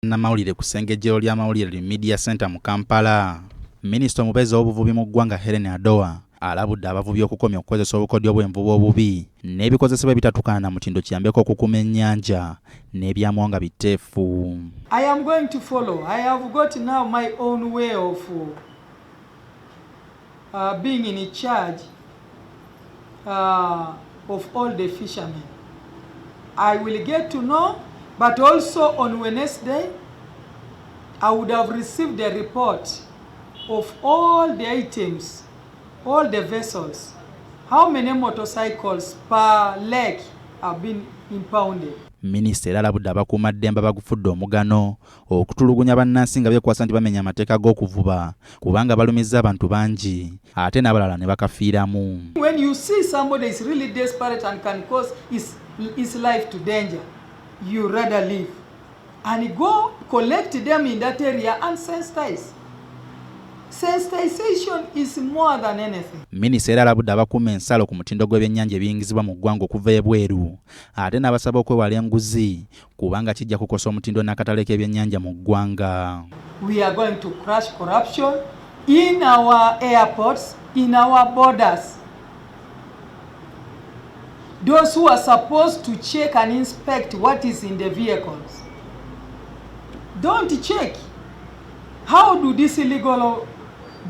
Namawulire ku ssengejjero ly'amawulire Media Center mu Kampala. Minisita omubeezi w'obuvubi mu ggwanga Adowa alabudde abavubi okukomya okukozesa obukodyo bw'envubu obubi n'ebikozesebwa ebitatuukana na mutindo kiyambeko okukuuma ennyanja n'ebyamwo nga biteefu. I am going to follow. I have got now my own way of being in charge of all the fishermen. I will get to know, but also on Wednesday, I would have received a report of all the items, all the vessels, how many motorcycles per leg have been impounded. Minisita era alabudde abakuumaddembe bagufudde omugano okutulugunya bannansi nga beekwasa nti bamenya amateeka g'okuvuba kubanga balumizza abantu bangi ate n'abalala ne bakafiiramu. When you see somebody is really desperate and can cause his life to danger, you rather leave and go collect them in that area and sensitize. Sensitization is more than anything. Minisita era alabudde abakuuma ensalo ku mutindo gw'ebyennyanja ebiyingizibwa mu ggwanga okuva ebweru ate n'abasaba okwewala enguzi kubanga kijja kukosa omutindo n'akatale k'ebyennyanja mu ggwanga. We are going to crush corruption in our airports, in our borders. Those who are supposed to check and inspect what is in the vehicles don't check. How do these illegal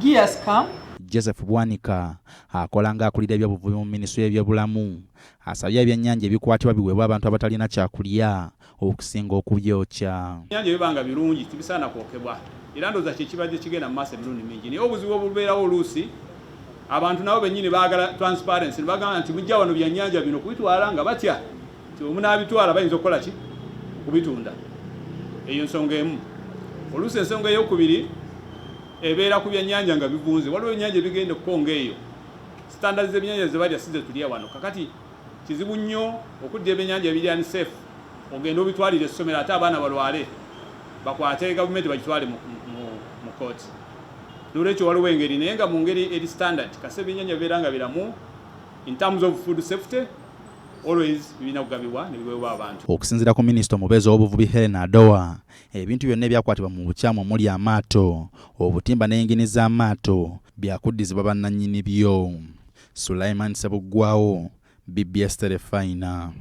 gears come? Joseph Bwanika akola ng'akulira ebyobuvubi mu minisitule y'ebyobulamu asabye ebyennyanja ebikwatibwa biweebwa abantu abatalina kyakulya okusinga okubyokya. Ebyennyanja bibanga birungi tibisaana kwokebwa era ndowooza kye kibadde kigenda mu maaso emirundi mingi naye obuzibu obubeerawo oluusi abantu nabo bennyini baagala transparency bagamba nti mujja wano byennyanja bino kubitwala nga batya nti omunaabitwala bayinza okukola ki kubitunda. Eyo nsonga emu. Oluusi ensonga ey'okubiri ebeera ku byennyanja nga bivunze waliwo ebyennyanja ebigenda okukonga eyo standards z'ebyennyanja ze balya si ze tulya wano kakati kizibu nnyo okudda ebyennyanja ebiri unsafe ogenda obitwalira essomero ate abaana balwale bakwate gavumenti bagitwale mu kooti. N'olwekyo waliwo engeri naye nga mu ngeri eri standard kase ebyennyanja bibeera nga biramu in terms of food safety always bibina kugabibwa ne biweebwa abantu. Okusinziira ku minisita omubeezi w'obuvubi Adowa ebintu byonna ebyakwatibwa mu bukyamu omuli amaato obutimba n'engini z'amaato byakuddizibwa bannannyini byo. Sulaiman Ssebuggwawo, BBS Terefayina.